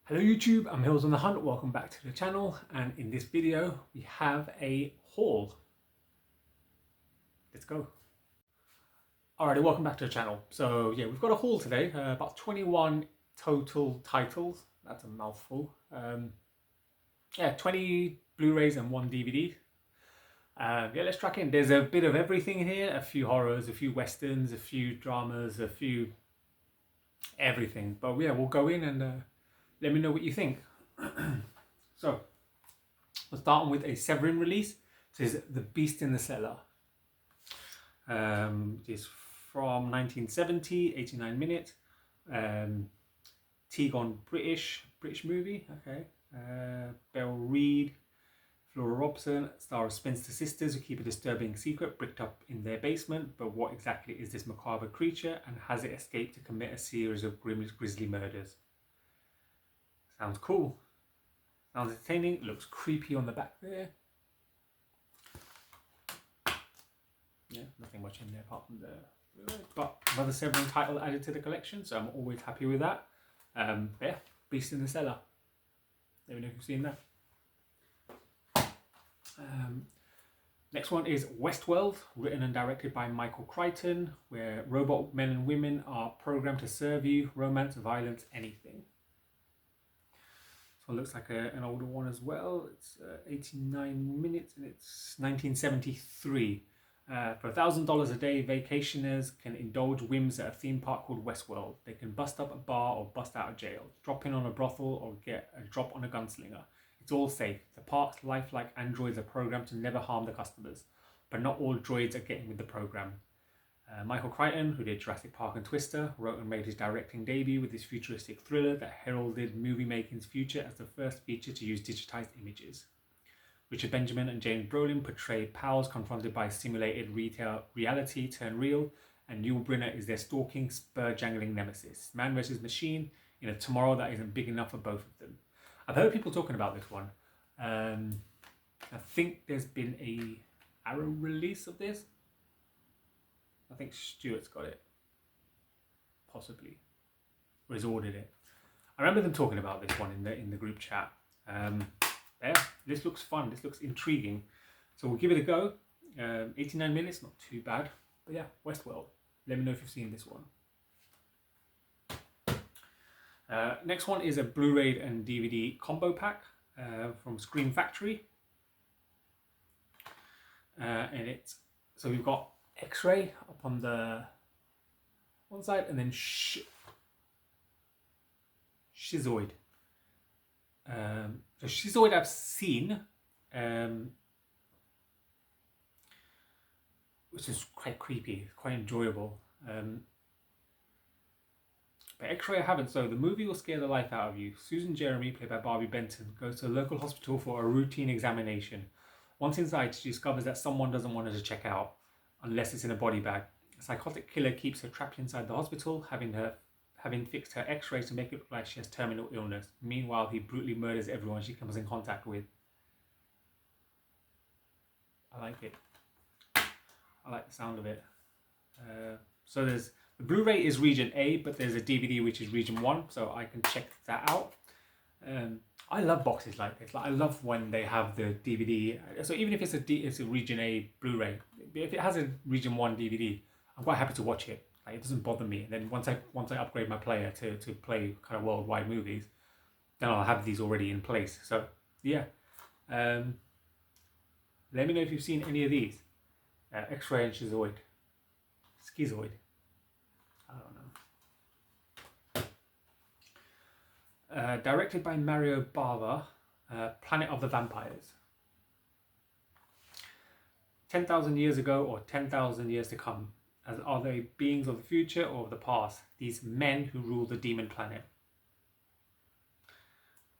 Hello YouTube, I'm Hills on the Hunt, welcome back to the channel, and in this video we have a haul. Let's go. Alrighty, welcome back to the channel. So yeah, we've got a haul today, about 21 total titles, that's a mouthful. 20 Blu-rays and 1 DVD. Yeah, let's track in. There's a bit of everything in here, a few horrors, a few westerns, a few dramas, a few everything. But yeah, we'll go in and let me know what you think. So, we're starting with a Severin release. This is The Beast in the Cellar. It's from 1970, 89 minutes. Tegon British movie. Okay. Beryl Reid, Flora Robson, star of Spinster Sisters, who keep a disturbing secret bricked up in their basement. But what exactly is this macabre creature, and has it escaped to commit a series of grisly murders? Sounds cool. Sounds entertaining. Looks creepy on the back there. Yeah, nothing much in there apart from the... But another Severin title added to the collection, so I'm always happy with that. Yeah, Beast in the Cellar. Let me know if you've seen that. Next one is Westworld, written and directed by Michael Crichton, where robot men and women are programmed to serve you, romance, violence, anything. So it looks like an older one as well. It's 89 minutes and it's 1973. For $1,000 a day, vacationers can indulge whims at a theme park called Westworld. They can bust up a bar or bust out of jail, drop in on a brothel or get a drop on a gunslinger. It's all safe. The park's lifelike androids are programmed to never harm the customers, but not all droids are getting with the program. Michael Crichton, who did Jurassic Park and Twister, wrote and made his directing debut with this futuristic thriller that heralded movie making's future as the first feature to use digitized images. Richard Benjamin and James Brolin portray pals confronted by simulated reality turned real, and Yul Brynner is their stalking, spur-jangling nemesis. Man versus machine in a tomorrow that isn't big enough for both of them. I've heard people talking about this one. I think there's been a Arrow release of this. I think Stuart's got it, possibly, or he's ordered it. I remember them talking about this one in the group chat. Yeah, this looks fun. This looks intriguing. So we'll give it a go. 89 minutes, not too bad. But yeah, Westworld. Let me know if you've seen this one. Next one is a Blu-ray and DVD combo pack from Scream Factory. And it's, so we've got X-Ray up on the one side, and then Schizoid. So Schizoid I've seen, which is quite creepy, quite enjoyable. But X-Ray I haven't, so the movie will scare the life out of you. Susan Jeremy, played by Barbie Benton, goes to a local hospital for a routine examination. Once inside, she discovers that someone doesn't want her to check out, unless it's in a body bag. A psychotic killer keeps her trapped inside the hospital, having fixed her X-rays to make it look like she has terminal illness. Meanwhile, he brutally murders everyone she comes in contact with. I like it. I like the sound of it. So there's the Blu-ray is region A, but there's a DVD which is region 1, so I can check that out. I love boxes like this. Like, I love when they have the DVD. So even if it's a region A Blu-ray, if it has a region 1 DVD, I'm quite happy to watch it. Like, it doesn't bother me. And then once I upgrade my player to play kind of worldwide movies, then I'll have these already in place. So yeah, let me know if you've seen any of these. X-Ray and Schizoid. Schizoid. I don't know. Directed by Mario Bava, Planet of the Vampires. 10,000 years ago or 10,000 years to come. As are they beings of the future or of the past? These men who rule the demon planet.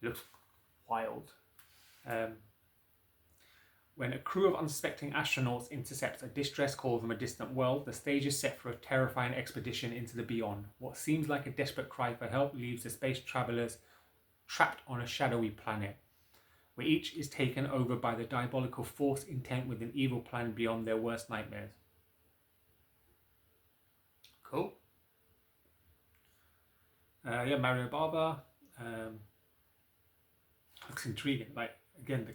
It looks wild. When a crew of unsuspecting astronauts intercepts a distress call from a distant world, the stage is set for a terrifying expedition into the beyond. What seems like a desperate cry for help leaves the space travelers trapped on a shadowy planet, where each is taken over by the diabolical force intent with an evil plan beyond their worst nightmares. Cool. Yeah, Mario Bava. Looks intriguing. Like again,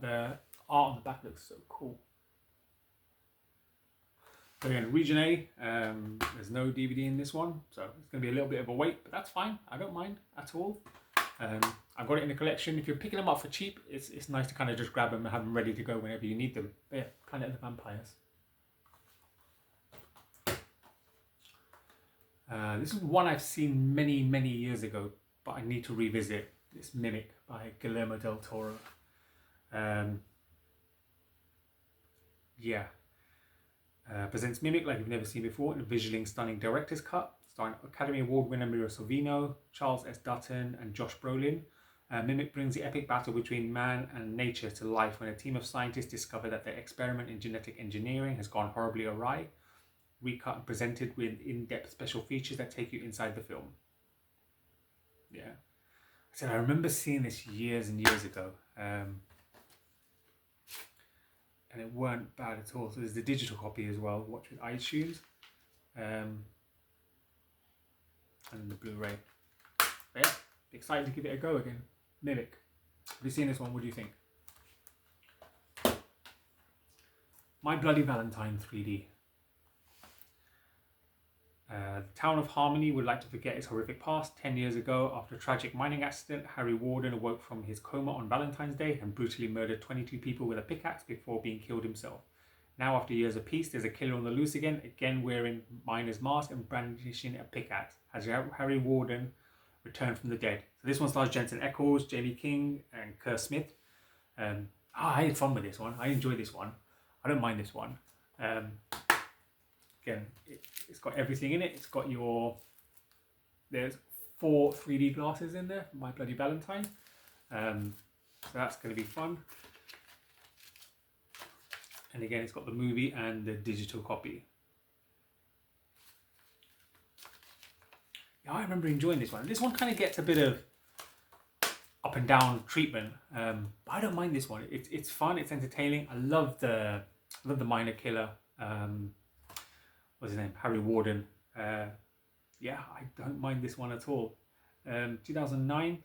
the art on the back looks so cool. So again, Region A, there's no DVD in this one, so it's going to be a little bit of a wait, but that's fine. I don't mind at all. I've got it in the collection. If you're picking them up for cheap, it's nice to kind of just grab them and have them ready to go whenever you need them. But yeah, Planet of the Vampires. This is one I've seen many, many years ago, but I need to revisit. It's Mimic by Guillermo del Toro. Yeah. Presents Mimic like you've never seen before in a visually stunning director's cut, starring Academy Award winner Mira Sorvino, Charles S. Dutton, and Josh Brolin. Mimic brings the epic battle between man and nature to life when a team of scientists discover that their experiment in genetic engineering has gone horribly awry. Recut and presented with in-depth special features that take you inside the film. Yeah. I remember seeing this years and years ago. And it weren't bad at all. So there's the digital copy as well, watch with iTunes, and the Blu-ray. But yeah, excited to give it a go again. Mimic. Have you seen this one? What do you think? My Bloody Valentine 3D. The town of Harmony would like to forget its horrific past. 10 years ago, after a tragic mining accident, Harry Warden awoke from his coma on Valentine's Day and brutally murdered 22 people with a pickaxe before being killed himself. Now, after years of peace, there's a killer on the loose again wearing miner's mask and brandishing a pickaxe. Has Harry Warden returned from the dead? So this one stars Jensen Ackles, Jamie King, and Kerr Smith. I had fun with this one. I enjoyed this one. I don't mind this one. Again, it's got everything in it. It's got there's 4 3D glasses in there, My Bloody Valentine. So that's going to be fun. And again, it's got the movie and the digital copy. Yeah, I remember enjoying this one. This one kind of gets a bit of up and down treatment, but I don't mind this one. It's fun. It's entertaining. I love the minor killer. What's his name? Harry Warden. Yeah, I don't mind this one at all. 2009.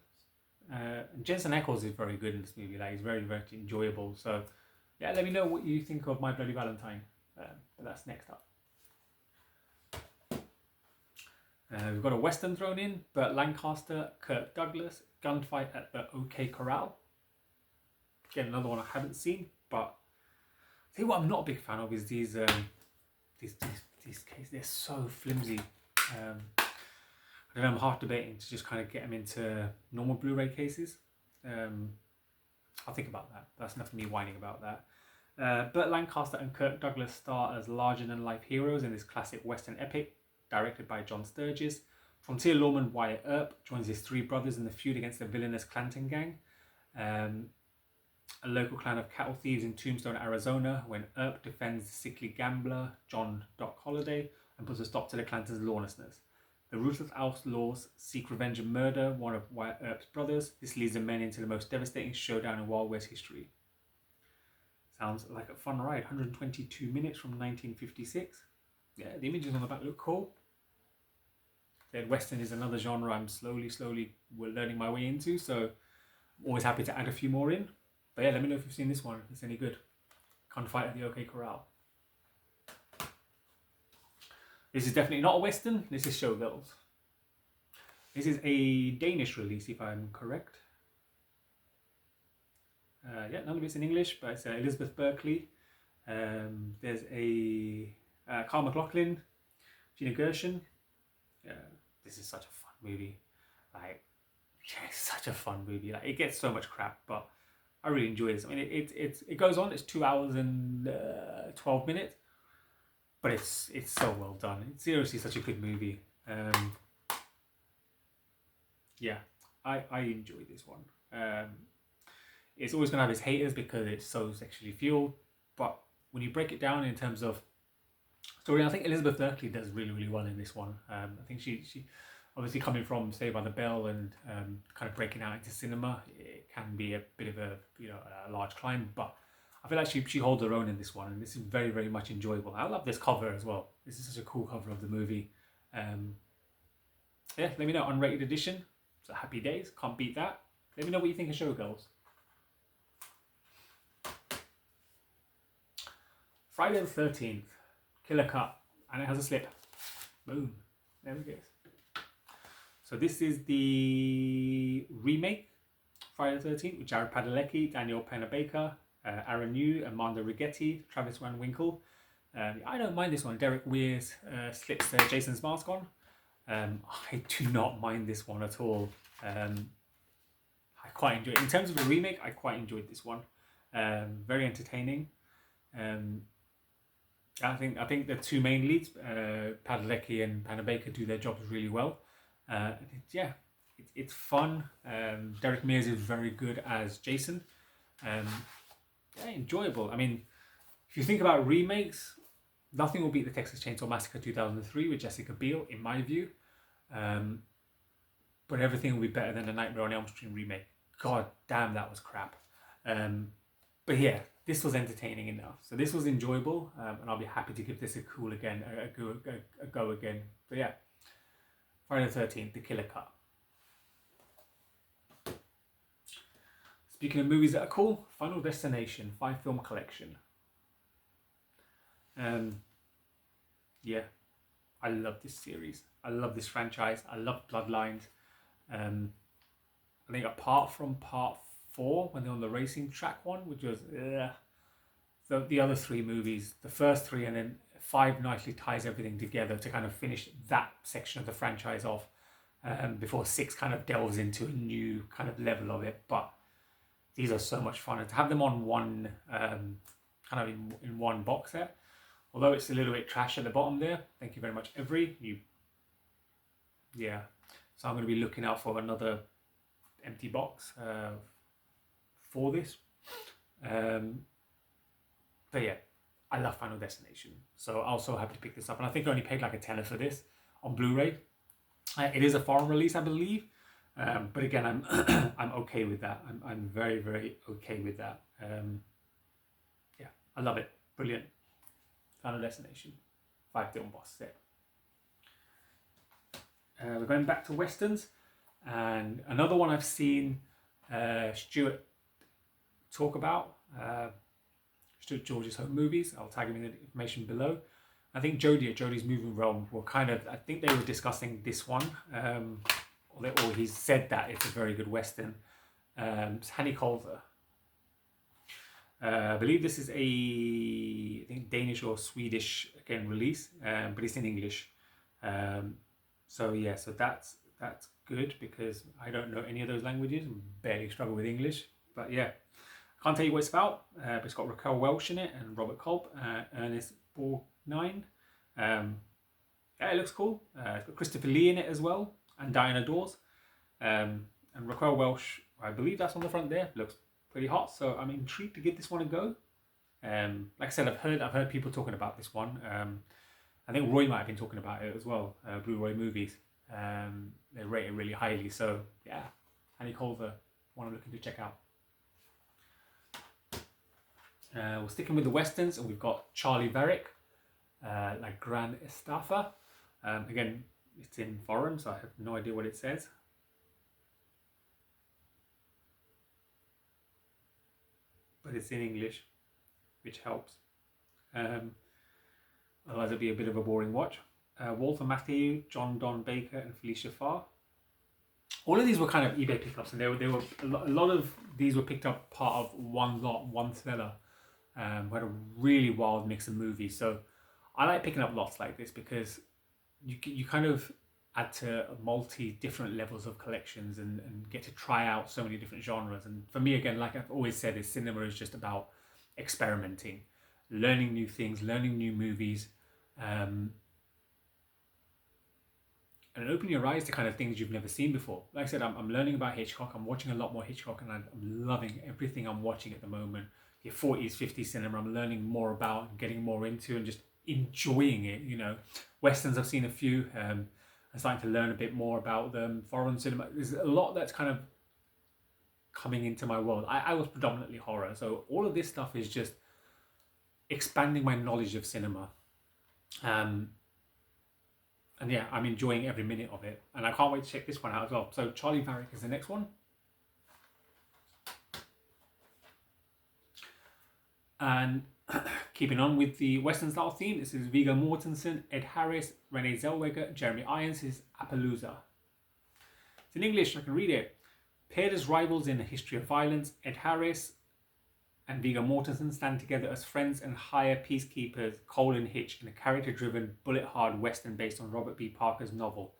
Jensen Ackles is very good in this movie. Like, he's very, very enjoyable. So, yeah, let me know what you think of My Bloody Valentine. But that's next up. We've got a Western thrown in, Burt Lancaster, Kirk Douglas, Gunfight at the OK Corral. Again, another one I haven't seen, but I tell you what I'm not a big fan of is these cases. They're so flimsy. I don't know, I'm half debating to just kind of get them into normal Blu-ray cases. I'll think about that. That's enough of me whining about that. Burt Lancaster and Kirk Douglas star as larger-than-life heroes in this classic Western epic, directed by John Sturges. Frontier lawman Wyatt Earp joins his 3 brothers in the feud against the villainous Clanton gang, a local clan of cattle thieves in Tombstone, Arizona, when Earp defends the sickly gambler John Doc Holliday and puts a stop to the Clantons' lawlessness. The ruthless outlaws seek revenge and murder one of Wyatt Earp's brothers. This leads the men into the most devastating showdown in Wild West history. Sounds like a fun ride. 122 minutes from 1956. Yeah, the images on the back look cool. Then Western is another genre I'm slowly learning my way into, so I'm always happy to add a few more in. But yeah, let me know if you've seen this one, if it's any good. Gunfight at the OK Corral. This is definitely not a Western, this is Showgirls. This is a Danish release, if I'm correct. Yeah, none of it's in English, but it's Elizabeth Berkley. There's a Carl McLaughlin, Gina Gershon. This is such a fun movie. Like, yeah, it's such a fun movie. Like, it gets so much crap, but I really enjoy this. I mean, it goes on. It's 2 hours and 12 minutes, but it's so well done. It's seriously such a good movie. Yeah, I enjoy this one. It's always gonna have its haters because it's so sexually fueled, but when you break it down in terms of story, I think Elizabeth Berkley does really well in this one. I think she obviously coming from Saved by the Bell and kind of breaking out into cinema, it can be a bit of a a large climb, but I feel like she holds her own in this one, and this is very much enjoyable. I love this cover as well. This is such a cool cover of the movie. Yeah, let me know. Unrated edition. So Happy Days, can't beat that. Let me know what you think of Showgirls. Friday the 13th, Killer Cut, and it has a slip. Boom. There we go. So this is the remake, Friday the 13th, with Jared Padalecki, Daniel Panabaker, Aaron New, Amanda Rigetti, Travis Van Winkle. I don't mind this one. Derek Weirs slips Jason's mask on. I do not mind this one at all. I quite enjoy it. In terms of a remake, I quite enjoyed this one. Very entertaining. I think the two main leads, Padalecki and Panabaker, do their jobs really well. It's fun. Derek Mears is very good as Jason. Enjoyable. I mean, if you think about remakes, nothing will beat the Texas Chainsaw Massacre 2003 with Jessica Biel, in my view. But everything will be better than the Nightmare on Elm Street remake. God damn, that was crap. But yeah, this was entertaining enough. So this was enjoyable, and I'll be happy to give this a go again. But yeah, Friday the 13th, The Killer Cut. Speaking of movies that are cool, Final Destination, 5-film collection. Yeah, I love this series. I love this franchise. I love Bloodlines. I think apart from part 4, when they're on the racing track one, which was the other 3 movies, the first 3 and then 5 nicely ties everything together to kind of finish that section of the franchise off, before 6 kind of delves into a new kind of level of it. But these are so much fun, and to have them on one kind of in one box set, although it's a little bit trash at the bottom there. Thank you very much, Every. So I'm going to be looking out for another empty box for this. But yeah, I love Final Destination, so I was so happy to pick this up, and I think I only paid like a tenner for this on Blu-ray. It is a foreign release, I believe, but again, I'm okay with that. I'm very, very okay with that. Yeah, I love it. Brilliant. Final Destination, 5-film box set. We're going back to westerns, and another one I've seen Stuart talk about. Stuart George's Home Movies. I'll tag him in the information below. I think Jody at Jody's Movie Realm were I think they were discussing this one, or he said that it's a very good western. It's Hanny Culver. I believe this is I think Danish or Swedish again release, but it's in English. So that's good, because I don't know any of those languages and barely struggle with English. But yeah, can't tell you what it's about. But it's got Raquel Welch in it and Robert Culp, Ernest Borgnine. It looks cool. It's got Christopher Lee in it as well, and Diana Dawes. And Raquel Welch, I believe that's on the front there. Looks pretty hot, so I'm intrigued to give this one a go. Like I said, I've heard people talking about this one. I think Roy might have been talking about it as well. Blue Roy Movies. They rate it really highly, so yeah, Hanny Culver, one I'm looking to check out. We're sticking with the westerns, and we've got Charlie Varick, La Gran Estafa. Again, it's in foreign, so I have no idea what it says. But it's in English, which helps. Otherwise it'd be a bit of a boring watch. Walter Matthau, John Don Baker, and Felicia Farr. All of these were kind of eBay pickups, and they were a lot of these were picked up part of one lot, one seller, who had a really wild mix of movies. So I like picking up lots like this, because you kind of add to multi different levels of collections and get to try out so many different genres. And for me, again, like I've always said, cinema is just about experimenting, learning new things, learning new movies, and opening your eyes to kind of things you've never seen before. Like I said, I'm learning about Hitchcock. I'm watching a lot more Hitchcock, and I'm loving everything I'm watching at the moment. Your 40s, 50s cinema, I'm learning more about and getting more into and just enjoying it. You know, westerns, I've seen a few. I'm starting to learn a bit more about them. Foreign cinema, there's a lot that's kind of coming into my world. I was predominantly horror, so all of this stuff is just expanding my knowledge of cinema. And yeah, I'm enjoying every minute of it, and I can't wait to check this one out as well. So Charlie Varick is the next one. And keeping on with the Western style theme, this is Viggo Mortensen, Ed Harris, Renee Zellweger, Jeremy Irons. This is Appaloosa. It's in English, I can read it. Paired as rivals in a history of violence, Ed Harris and Viggo Mortensen stand together as friends and hire peacekeepers Cole and Hitch in a character-driven, bullet-hard western based on Robert B. Parker's novel.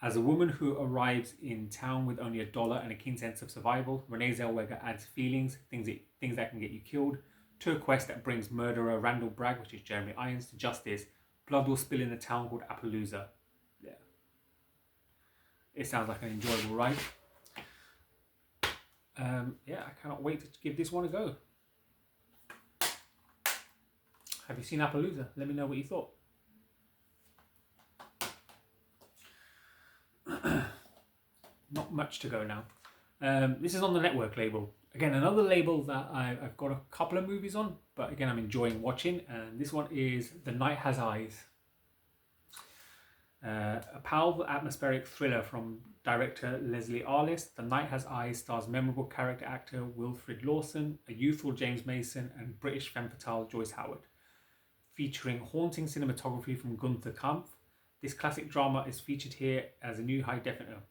As a woman who arrives in town with only $1 and a keen sense of survival, Renee Zellweger adds feelings, things that can get you killed, to a quest that brings murderer Randall Bragg, which is Jeremy Irons, to justice. Blood will spill in a town called Appaloosa. Yeah. It sounds like an enjoyable ride. Yeah, I cannot wait to give this one a go. Have you seen Appaloosa? Let me know what you thought. Not much to go now. This is on the Network label. Again, another label that I've got a couple of movies on, but again, I'm enjoying watching. And this one is The Night Has Eyes. A powerful atmospheric thriller from director Leslie Arliss. The Night Has Eyes stars memorable character actor Wilfrid Lawson, a youthful James Mason, and British femme fatale Joyce Howard. Featuring haunting cinematography from Gunther Kampf, this classic drama is featured here as a new high definition.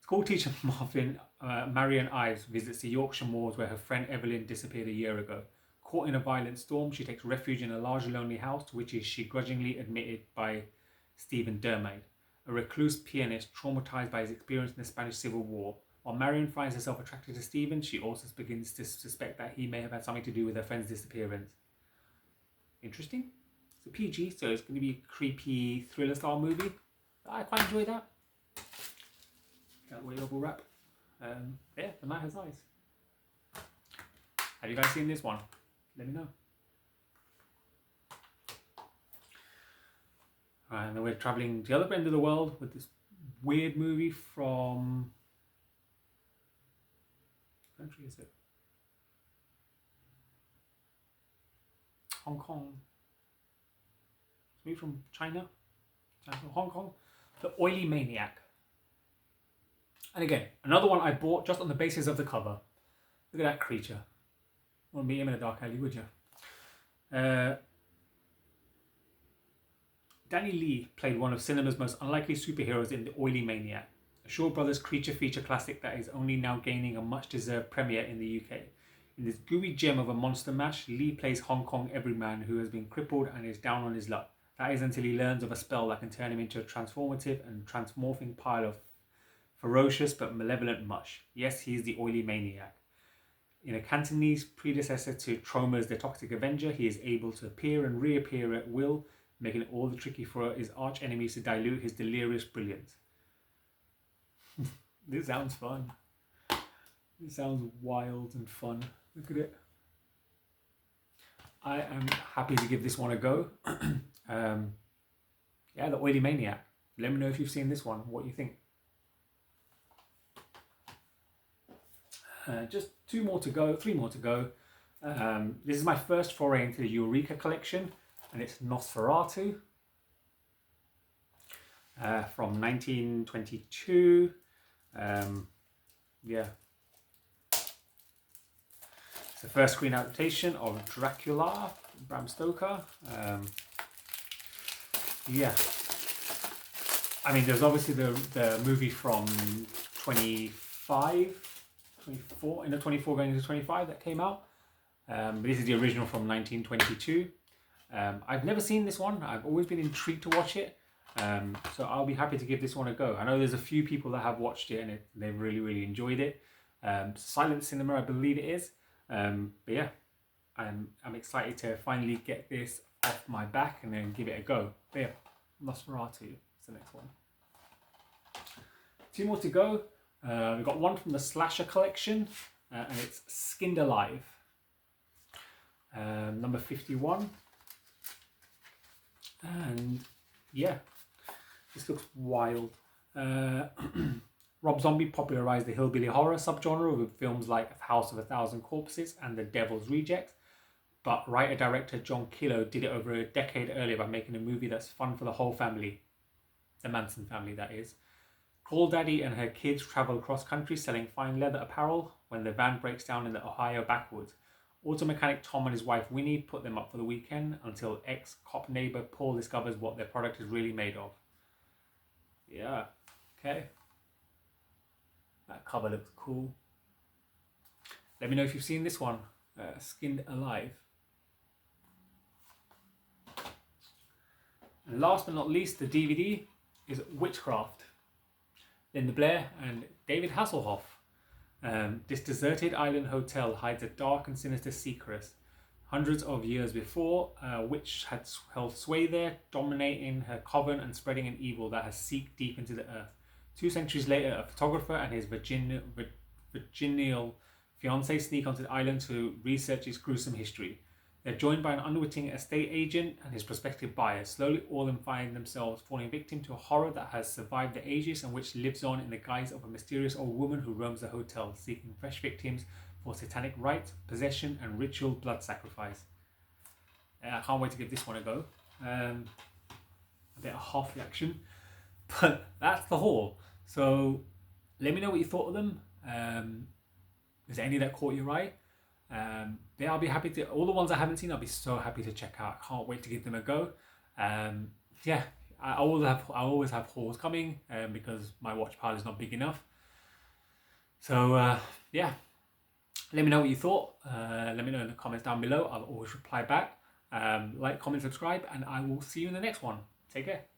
School teacher Marion Ives visits the Yorkshire moors where her friend Evelyn disappeared a year ago. Caught in a violent storm, she takes refuge in a large lonely house to which she grudgingly admitted by Stephen Dermaid, a recluse pianist traumatized by his experience in the Spanish Civil War. While Marion finds herself attracted to Stephen, she also begins to suspect that he may have had something to do with her friend's disappearance. Interesting. It's a PG, so it's going to be a creepy thriller style movie. I quite enjoy that. Got way over wrap. Yeah, The Night Has Eyes. Have you guys seen this one? Let me know. And then we're traveling to the other end of the world with this weird movie from... What country is it? Hong Kong. It's a movie from China. Hong Kong. The Oily Maniac. And again, another one I bought just on the basis of the cover. Look at that creature. Wouldn't meet him in a dark alley, would you? Danny Lee played one of cinema's most unlikely superheroes in The Oily Maniac, a Shaw Brothers creature feature classic that is only now gaining a much-deserved premiere in the UK. In this gooey gem of a monster mash, Lee plays Hong Kong everyman who has been crippled and is down on his luck. That is until he learns of a spell that can turn him into a transformative and transmorphing pile of ferocious but malevolent mush. Yes, he is the Oily Maniac. In a Cantonese predecessor to Troma's The Toxic Avenger, he is able to appear and reappear at will, making it all the tricky for his arch enemies to dilute his delirious brilliance. This sounds fun. This sounds wild and fun. Look at it. I am happy to give this one a go. Yeah, The Oily Maniac. Let me know if you've seen this one, what you think. Just 3 more to go. This is my first foray into the Eureka collection, and it's Nosferatu from 1922. Yeah. It's the first screen adaptation of Dracula, Bram Stoker. Yeah. I mean, there's obviously the movie from 24 going into 25 that came out. But this is the original from 1922. I've never seen this one. I've always been intrigued to watch it. So I'll be happy to give this one a go. I know there's a few people that have watched it and they've really, really enjoyed it. Silent cinema, I believe it is. But yeah, I'm excited to finally get this off my back and then give it a go. But yeah, Nosferatu is the next one. 2 more to go. We've got one from the Slasher collection, and it's Skinned Alive, number 51. And yeah, this looks wild. Rob Zombie popularized the hillbilly horror subgenre with films like House of a Thousand Corpses and The Devil's Rejects, but writer-director John Killo did it over a decade earlier by making a movie that's fun for the whole family. The Manson family, that is. Crawdaddy and her kids travel across country selling fine leather apparel when the van breaks down in the Ohio backwoods. Auto mechanic Tom and his wife Winnie put them up for the weekend until ex-cop neighbor Paul discovers what their product is really made of. Yeah, okay. That cover looks cool. Let me know if you've seen this one, Skinned Alive. And last but not least, the DVD is Witchcraft. Linda Blair and David Hasselhoff. This deserted island hotel hides a dark and sinister secret. Hundreds of years before, a witch had held sway there, dominating her coven and spreading an evil that has seeped deep into the earth. 2 centuries later, a photographer and his virginal fiancée sneak onto the island to research its gruesome history. They're joined by an unwitting estate agent and his prospective buyer. Slowly, all of them find themselves falling victim to a horror that has survived the ages and which lives on in the guise of a mysterious old woman who roams the hotel, seeking fresh victims for satanic rites, possession, and ritual blood sacrifice. I can't wait to give this one a go. A bit of half reaction, but that's the haul. So let me know what you thought of them. Is there any that caught your eye? Yeah, I'll be happy to. All the ones I haven't seen, I'll be so happy to check out. I can't wait to give them a go. Yeah, I always have hauls coming because my watch pile is not big enough. So yeah, let me know what you thought. Let me know in the comments down below. I'll always reply back. Like, comment, subscribe, and I will see you in the next one. Take care.